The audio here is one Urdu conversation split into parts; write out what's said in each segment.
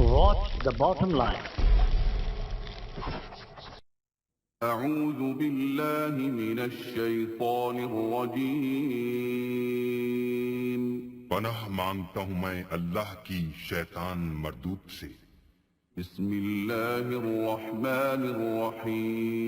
Watch the bottom line. أعوذ بالله من الشيطان الرجيم پناہ مانگتا ہوں میں اللہ کی شیطان مردود سے۔ بسم الله الرحمن الرحيم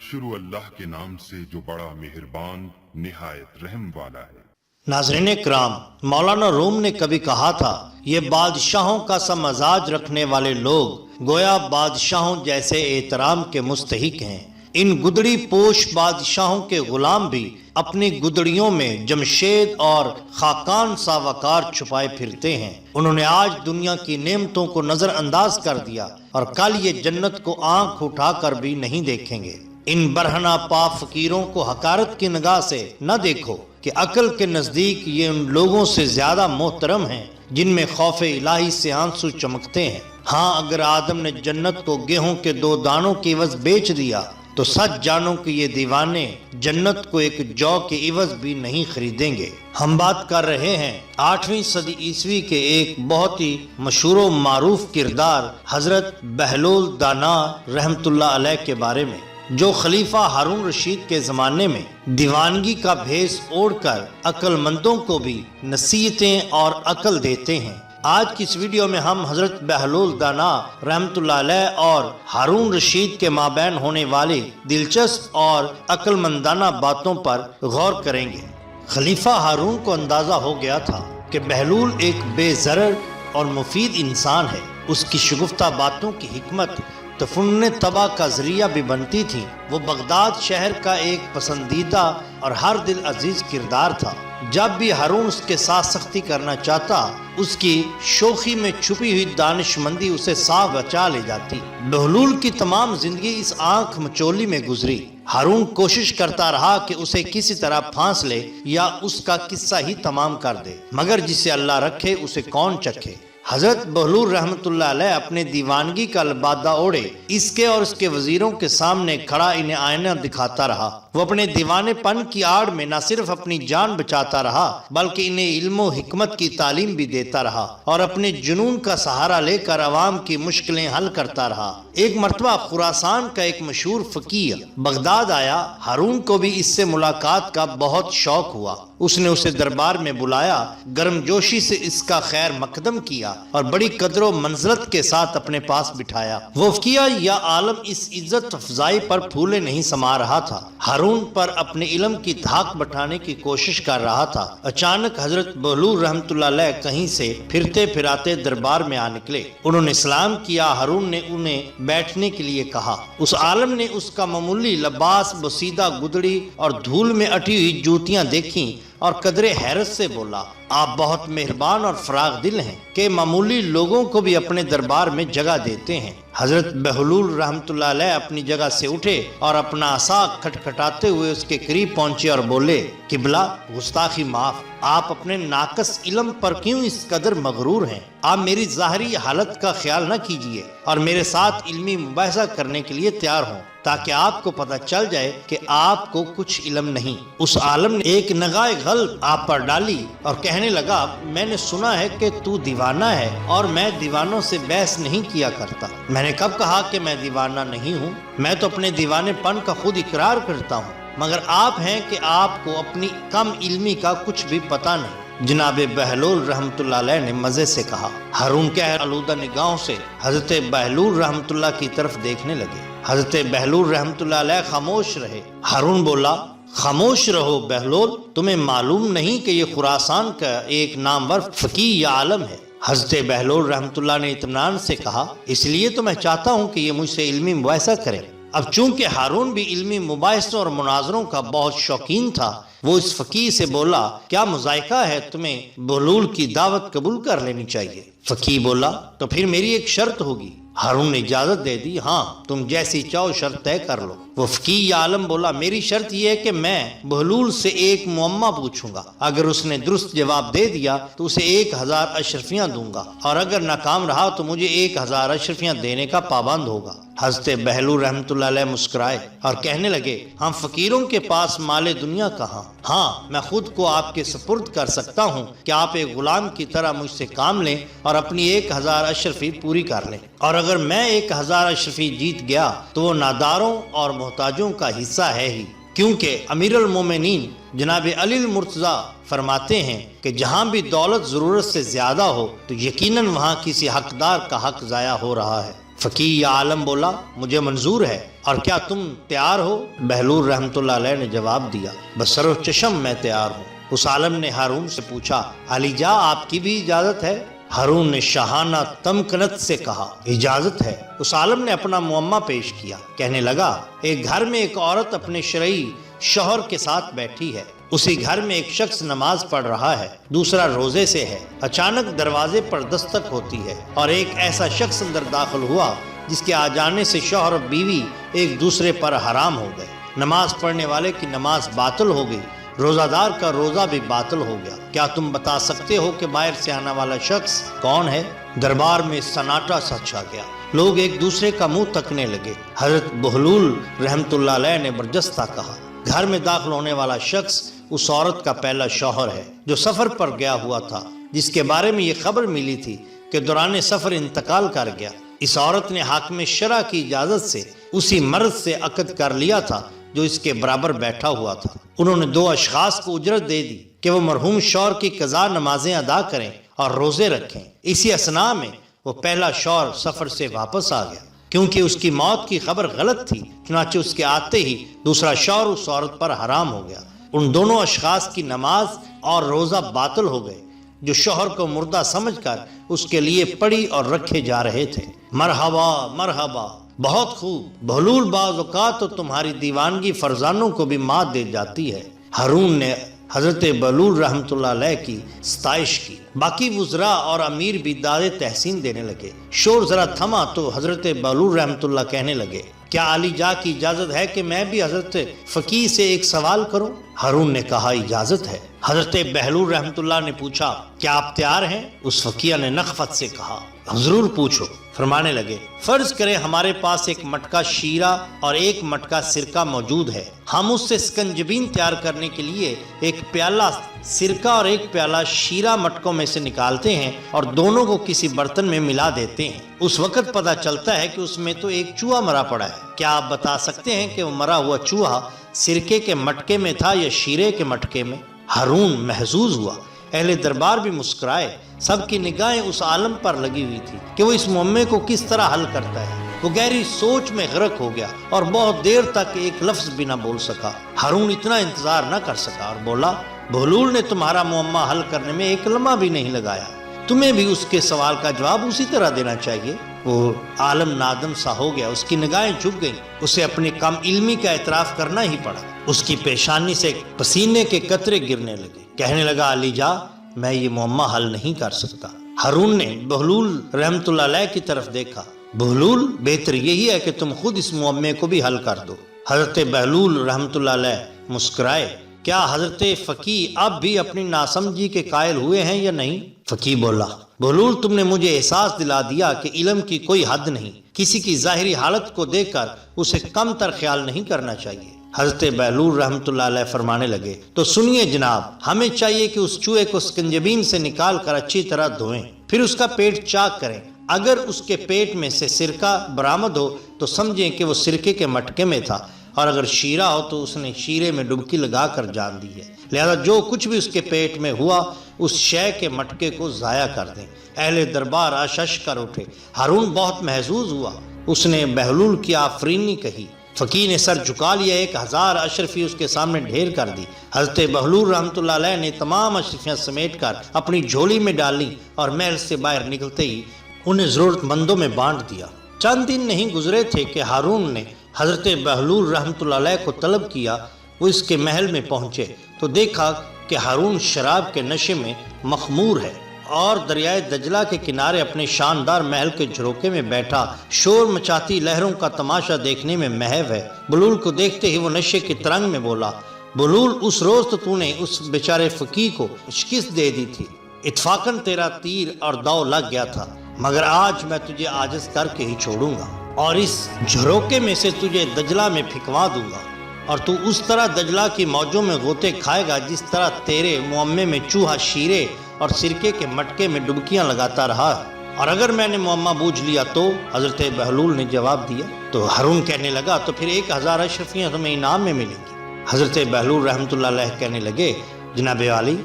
شروع اللہ کے نام سے جو بڑا مہربان نہایت رحم والا ہے۔ ناظرین کرام، مولانا روم نے کبھی کہا تھا یہ بادشاہوں کا سا مزاج رکھنے والے لوگ گویا بادشاہوں جیسے احترام کے مستحق ہیں۔ ان گدڑی پوش بادشاہوں کے غلام بھی اپنی گدڑیوں میں جمشید اور خاقان سا وقار چھپائے پھرتے ہیں۔ انہوں نے آج دنیا کی نعمتوں کو نظر انداز کر دیا اور کل یہ جنت کو آنکھ اٹھا کر بھی نہیں دیکھیں گے۔ ان برہنہ پا فقیروں کو حقارت کی نگاہ سے نہ دیکھو کہ عقل کے نزدیک یہ ان لوگوں سے زیادہ محترم ہیں جن میں خوف الہی سے آنسو چمکتے ہیں۔ ہاں، اگر آدم نے جنت کو گیہوں کے 2 دانوں کے عوض بیچ دیا تو سچ جانو کہ یہ دیوانے جنت کو ایک جو کے عوض بھی نہیں خریدیں گے۔ ہم بات کر رہے ہیں 8ویں صدی عیسوی کے ایک بہت ہی مشہور و معروف کردار حضرت بہلول دانا رحمت اللہ علیہ کے بارے میں، جو خلیفہ ہارون رشید کے زمانے میں دیوانگی کا بھیس اوڑھ کر عقل مندوں کو بھی نصیحتیں اور عقل دیتے ہیں۔ آج کی اس ویڈیو میں ہم حضرت بہلول دانا رحمت اللہ علیہ اور ہارون رشید کے مابین ہونے والی دلچسپ اور عقل مندانہ باتوں پر غور کریں گے۔ خلیفہ ہارون کو اندازہ ہو گیا تھا کہ بہلول ایک بے ضرر اور مفید انسان ہے۔ اس کی شگفتہ باتوں کی حکمت تو فن طبع کا ذریعہ بھی بنتی تھی۔ وہ بغداد شہر کا ایک پسندیدہ اور ہر دل عزیز کردار تھا۔ جب بھی ہارون اس کے ساتھ سختی کرنا چاہتا، اس کی شوخی میں چھپی ہوئی دانش مندی اسے صاف بچا لے جاتی۔ بہلول کی تمام زندگی اس آنکھ مچولی میں گزری۔ ہارون کوشش کرتا رہا کہ اسے کسی طرح پھانس لے یا اس کا قصہ ہی تمام کر دے، مگر جسے اللہ رکھے اسے کون چکھے۔ حضرت بہلول رحمت اللہ علیہ اپنے دیوانگی کا لبادہ اوڑھے اس کے اور اس کے وزیروں کے سامنے کھڑا انہیں آئینہ دکھاتا رہا۔ وہ اپنے دیوانے پن کی آڑ میں نہ صرف اپنی جان بچاتا رہا بلکہ انہیں علم و حکمت کی تعلیم بھی دیتا رہا اور اپنے جنون کا سہارا لے کر عوام کی مشکلیں حل کرتا رہا۔ ایک مرتبہ خراسان کا ایک مشہور فقیہ بغداد آیا۔ ہارون کو بھی اس سے ملاقات کا بہت شوق ہوا۔ اس نے اسے دربار میں بلایا، گرم جوشی سے اس کا خیر مقدم کیا اور بڑی قدر و منزلت کے ساتھ اپنے پاس بٹھایا۔ وہ فقیہ یا عالم اس عزت افزائی پر پھولے نہیں سما رہا تھا، ہارون پر اپنے علم کی دھاک بٹھانے کی کوشش کر رہا تھا۔ اچانک حضرت بہلول رحمت اللہ علیہ کہیں سے پھرتے پھراتے دربار میں آ نکلے۔ انہوں نے سلام کیا۔ ہارون نے انہیں بیٹھنے کے لیے کہا۔ اس عالم نے اس کا معمولی لباس، بسیدہ گدڑی اور دھول میں اٹی ہوئی جوتیاں دیکھیں اور قدر حیرت سے بولا، آپ بہت مہربان اور فراغ دل ہیں کہ معمولی لوگوں کو بھی اپنے دربار میں جگہ دیتے ہیں۔ حضرت بہلول رحمت اللہ علیہ اپنی جگہ سے اٹھے اور اپنا عصا کھٹکھٹاتے ہوئے اس کے قریب پہنچے اور بولے، قبلہ، گستاخی معاف، آپ اپنے ناقص علم پر کیوں اس قدر مغرور ہیں؟ آپ میری ظاہری حالت کا خیال نہ کیجیے اور میرے ساتھ علمی مباحثہ کرنے کے لیے تیار ہوں تاکہ آپ کو پتہ چل جائے کہ آپ کو کچھ علم نہیں۔ اس عالم نے ایک نگاہ غلب آپ پر ڈالی اور کہنے لگا، میں نے سنا ہے کہ تو دیوانہ ہے اور میں دیوانوں سے بحث نہیں کیا کرتا۔ میں نے کب کہا کہ میں دیوانہ نہیں ہوں؟ میں تو اپنے دیوانے پن کا خود اقرار کرتا ہوں، مگر آپ ہیں کہ آپ کو اپنی کم علمی کا کچھ بھی پتہ نہیں۔ جناب بہلول رحمت اللہ علیہ نے مزے سے کہا۔ ہارون کہہ آلودہ نگاہوں سے حضرت بہلول رحمت اللہ کی طرف دیکھنے لگے۔ حضرت بہلول رحمت اللہ علیہ خاموش رہے۔ ہارون بولا، خاموش رہو بہلول، تمہیں معلوم نہیں کہ یہ خراسان کا ایک نامور فقیہ یا عالم ہے؟ حضرت بہلول رحمت اللہ نے اطمینان سے کہا، اس لیے تو میں چاہتا ہوں کہ یہ مجھ سے علمی مباحثہ کرے۔ اب چونکہ ہارون بھی علمی مباحثوں اور مناظروں کا بہت شوقین تھا، وہ اس فقیہ سے بولا، کیا مذائقہ ہے، تمہیں بہلول کی دعوت قبول کر لینی چاہیے۔ فقیہ بولا، تو پھر میری ایک شرط ہوگی۔ ہارون نے اجازت دے دی، ہاں تم جیسی چاہو شرط طے کر لو۔ وہ فقیہ یا عالم بولا، میری شرط یہ ہے کہ میں بہلول سے ایک معمہ پوچھوں گا، اگر اس نے درست جواب دے دیا تو اسے 1000 اشرفیاں دوں گا، اور اگر ناکام رہا تو مجھے 1000 اشرفیاں دینے کا پابند ہوگا۔ حضرت بہلول رحمۃ اللہ علیہ مسکرائے اور کہنے لگے ہم فقیروں کے پاس مال دنیا کہاں، ہاں میں خود کو آپ کے سپرد کر سکتا ہوں کہ آپ ایک غلام کی طرح مجھ سے کام لیں اور اپنی 1000 اشرفی پوری کر لیں، اور اگر میں 1000 اشرفی جیت گیا تو وہ ناداروں اور محتاجوں کا حصہ ہے ہی، کیونکہ امیر المومنین جناب علی المرتضی فرماتے ہیں کہ جہاں بھی دولت ضرورت سے زیادہ ہو تو یقیناً وہاں کسی حقدار کا حق ضائع ہو رہا ہے۔ فقی یا عالم بولا مجھے منظور ہے، اور کیا تم تیار ہو؟ بہلول رحمۃ اللہ علیہ نے جواب دیا بسر و چشم میں تیار ہوں۔ اس عالم نے ہارون سے پوچھا علی جا آپ کی بھی اجازت ہے؟ ہارون نے شاہانہ تمکنت سے کہا اجازت ہے۔ اس عالم نے اپنا معمہ پیش کیا، کہنے لگا ایک گھر میں ایک عورت اپنے شرعی شوہر کے ساتھ بیٹھی ہے، اسی گھر میں ایک شخص نماز پڑھ رہا ہے، دوسرا روزے سے ہے، اچانک دروازے پر دستک ہوتی ہے اور ایک ایسا شخص اندر داخل ہوا جس کے آ جانے سے شوہر اور بیوی ایک دوسرے پر حرام ہو گئے، نماز پڑھنے والے کی نماز باطل ہو گئی، روزہ دار کا روزہ بھی باطل ہو گیا، کیا تم بتا سکتے ہو کہ باہر سے آنے والا شخص کون ہے؟ دربار میں سناٹا سا چھا گیا، لوگ ایک دوسرے کا منہ تکنے لگے۔ حضرت بہلول رحمۃ اللہ علیہ نے برجستہ کہا گھر میں داخل ہونے والا شخص اس عورت کا پہلا شوہر ہے جو سفر پر گیا ہوا تھا، جس کے بارے میں یہ خبر ملی تھی کہ دوران سفر انتقال کر گیا۔ اس عورت نے حاکم شرع کی اجازت سے اسی مرد سے عقد کر لیا تھا جو اس کے برابر بیٹھا ہوا تھا۔ انہوں نے 2 اشخاص کو اجرت دے دی کہ وہ مرحوم شوہر کی قضا نمازیں ادا کریں اور روزے رکھیں۔ اسی اثناء میں وہ پہلا شوہر سفر سے واپس آ گیا، کیونکہ اس کی موت کی خبر غلط تھی، چنانچہ اس کے آتے ہی دوسرا شوہر اس عورت پر حرام ہو گیا۔ ان دونوں اشخاص کی نماز اور روزہ باطل ہو گئے جو شوہر کو مردہ سمجھ کر اس کے لیے پڑی اور رکھے جا رہے تھے۔ مرحبا مرحبا، بہت خوب، بہلول بعض اوقات تو تمہاری دیوانگی فرزانوں کو بھی مات دے جاتی ہے۔ ہارون نے حضرت بہلول رحمۃ اللہ علیہ کی ستائش کی، باقی وزراء اور امیر بھی داد تحسین دینے لگے۔ شور ذرا تھما تو حضرت بہلول رحمۃ اللہ کہنے لگے کیا علی جا کی اجازت ہے کہ میں بھی حضرت فقی سے ایک سوال کروں؟ ہارون نے کہا اجازت ہے۔ حضرت بہلول رحمۃ اللہ نے پوچھا کیا آپ تیار ہیں؟ اس فقیہ نے نخفت سے کہا ضرور پوچھو۔ فرمانے لگے فرض کریں ہمارے پاس ایک مٹکا شیرہ اور ایک مٹکا سرکہ موجود ہے، ہم اس سے سکنجبین تیار کرنے کے لیے ایک پیالہ سرکہ اور ایک پیالہ شیرہ مٹکوں میں سے نکالتے ہیں اور دونوں کو کسی برتن میں ملا دیتے ہیں۔ اس وقت پتہ چلتا ہے کہ اس میں تو ایک چوہا مرا پڑا ہے، کیا آپ بتا سکتے ہیں کہ وہ مرا ہوا چوہا سرکے کے مٹکے میں تھا یا شیرے کے مٹکے میں؟ ہارون محظوظ ہوا، اہل دربار بھی مسکرائے، سب کی نگاہیں اس عالم پر لگی ہوئی تھی کہ وہ اس معمے کو کس طرح حل کرتا ہے۔ وہ گہری سوچ میں غرق ہو گیا اور بہت دیر تک ایک لفظ بھی نہ بول سکا۔ ہارون اتنا انتظار نہ کر سکا اور بولا بہلول نے تمہارا معمہ حل کرنے میں ایک لمحہ بھی نہیں لگایا، تمہیں بھی اس کے سوال کا جواب اسی طرح دینا چاہیے۔ وہ عالم نادم سا ہو گیا، اس کی نگاہیں جھک گئیں، اسے اپنی کم علمی کا اعتراف کرنا ہی پڑا۔ اس کی پیشانی سے پسینے کے قطرے گرنے لگے، کہنے لگا علی جا میں یہ معمہ حل نہیں کر سکتا۔ ہارون نے بہلول رحمۃ اللہ علیہ کی طرف دیکھا، بہلول بہتر یہی ہے کہ تم خود اس معمے کو بھی حل کر دو۔ حضرت بہلول رحمۃ اللہ علیہ مسکرائے، کیا حضرت فقی اب بھی اپنی ناسمجھی کے قائل ہوئے ہیں یا نہیں؟ فقی بولا بہلول تم نے مجھے احساس دلا دیا کہ علم کی کوئی حد نہیں، کسی کی ظاہری حالت کو دیکھ کر اسے کم تر خیال نہیں کرنا چاہیے۔ حضرت بہلول رحمۃ اللہ علیہ فرمانے لگے تو سنیے جناب، ہمیں چاہیے کہ اس چوہے کو سکنجبین سے نکال کر اچھی طرح دھوئیں، پھر اس کا پیٹ چاک کریں، اگر اس کے پیٹ میں سے سرکہ برآمد ہو تو سمجھیں کہ وہ سرکے کے مٹکے میں تھا، اور اگر شیرہ ہو تو اس نے شیرے میں ڈبکی لگا کر جان دی ہے، لہذا جو کچھ بھی اس کے پیٹ میں ہوا اس شے کے مٹکے کو ضائع کر دیں۔ اہل دربار آشش کر اٹھے، ہارون بہت محظوظ ہوا، اس نے بہلول کی آفرینی کہی۔ فقیر نے سر جھکا لیا، 1000 اشرفی اس کے سامنے ڈھیر کر دی۔ حضرت بہلول رحمۃ اللہ علیہ نے تمام اشرفیاں سمیٹ کر اپنی جھولی میں ڈالی اور محل سے باہر نکلتے ہی انہیں ضرورت مندوں میں بانٹ دیا۔ چند دن نہیں گزرے تھے کہ ہارون نے حضرت بہلول رحمۃ اللہ علیہ کو طلب کیا۔ وہ اس کے محل میں پہنچے تو دیکھا کہ ہارون شراب کے نشے میں مخمور ہے اور دریائے دجلہ کے کنارے اپنے شاندار محل کے جھروکے میں بیٹھا شور مچاتی لہروں کا تماشا دیکھنے میں محو ہے۔ بہلول کو دیکھتے ہی وہ نشے کی ترنگ میں بولا بہلول اس روز تو نے اس بیچارے فقیر کو شکست دے دی تھی، اتفاقاً تیرا تیر اور داؤ لگ گیا تھا، مگر آج میں تجھے عاجز کر کے ہی چھوڑوں گا۔ اور اس جھروکے میں سے تجھے دجلہ میں پھینکوا دوں گا، اور تو اس طرح دجلہ کی موجوں میں غوطے کھائے گا جس طرح تیرے معمے میں چوہا شیرے اور سرکے کے مٹکے میں ڈبکیاں لگاتا رہا ہے۔ اور اگر میں نے معمہ بوجھ لیا تو حضرت بہلول نے جواب دیا۔ تو ہارون کہنے لگا تو پھر 1000 اشرفیاں تمہیں انعام میں ملیں گی۔ حضرت بہلول رحمۃ اللہ علیہ کہنے لگے جناب عالی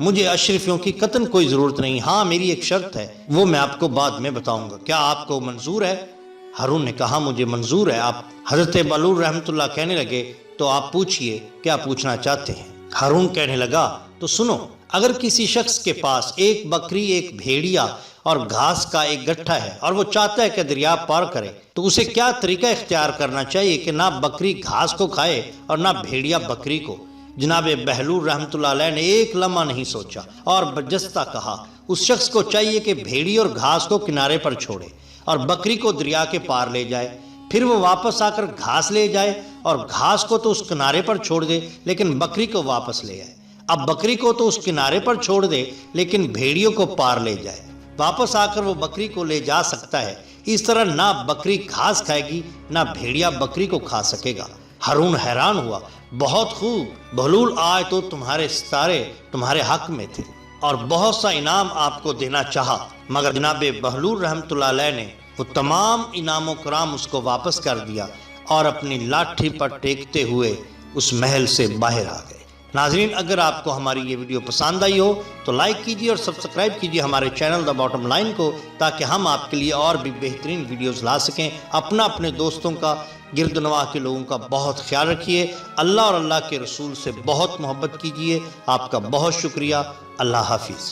مجھے اشرفیوں کی قطعاً کوئی ضرورت نہیں، ہاں میری ایک شرط ہے، وہ میں آپ کو بعد میں بتاؤں گا، کیا آپ کو منظور ہے؟ ہارون نے کہا مجھے منظور ہے۔ آپ حضرت بہلول رحمۃ اللہ کہنے لگے تو آپ پوچھئے کیا پوچھنا چاہتے ہیں؟ ہارون کہنے لگا تو سنو، اگر کسی شخص کے پاس ایک بکری، ایک بھیڑیا اور گھاس کا ایک گٹھا ہے اور وہ چاہتا ہے کہ دریا پار کرے تو اسے کیا طریقہ اختیار کرنا چاہیے کہ نہ بکری گھاس کو کھائے اور نہ بھیڑیا بکری کو؟ جناب بہلول رحمۃ اللہ علیہ نے ایک لمحہ نہیں سوچا اور برجستہ کہا اس شخص کو چاہیے کہ بھیڑی اور گھاس کو کنارے پر چھوڑے اور بکری کو دریا کے پار لے جائے، پھر وہ واپس آ کر گھاس لے جائے اور گھاس کو تو اس کنارے پر چھوڑ دے لیکن بکری کو واپس لے آئے۔ اب بکری کو تو اس کنارے پر چھوڑ دے لیکن بھیڑیوں کو پار لے جائے، واپس آ کر وہ بکری کو لے جا سکتا ہے۔ اس طرح نہ بکری گھاس کھائے گی نہ بھیڑیا بکری کو کھا سکے گا۔ ہارون حیران ہوا، بہت خوب، بہلول آج تو تمہارے ستارے تمہارے حق میں تھے اور بہت سا انعام آپ کو دینا چاہا، مگر جناب بہلول رحمۃ اللہ علیہ نے وہ تمام انعام و کرام اس کو واپس کر دیا اور اپنی لاٹھی پر ٹیکتے ہوئے اس محل سے باہر آ گئے۔ ناظرین اگر آپ کو ہماری یہ ویڈیو پسند آئی ہو تو لائک کیجیے اور سبسکرائب کیجیے ہمارے چینل دا باٹم لائن کو، تاکہ ہم آپ کے لیے اور بھی بہترین ویڈیوز لا سکیں۔ اپنے دوستوں کا، گرد نواح کے لوگوں کا بہت خیال رکھیے، اللہ اور اللہ کے رسول سے بہت محبت کیجیے۔ آپ کا بہت شکریہ، اللہ حافظ۔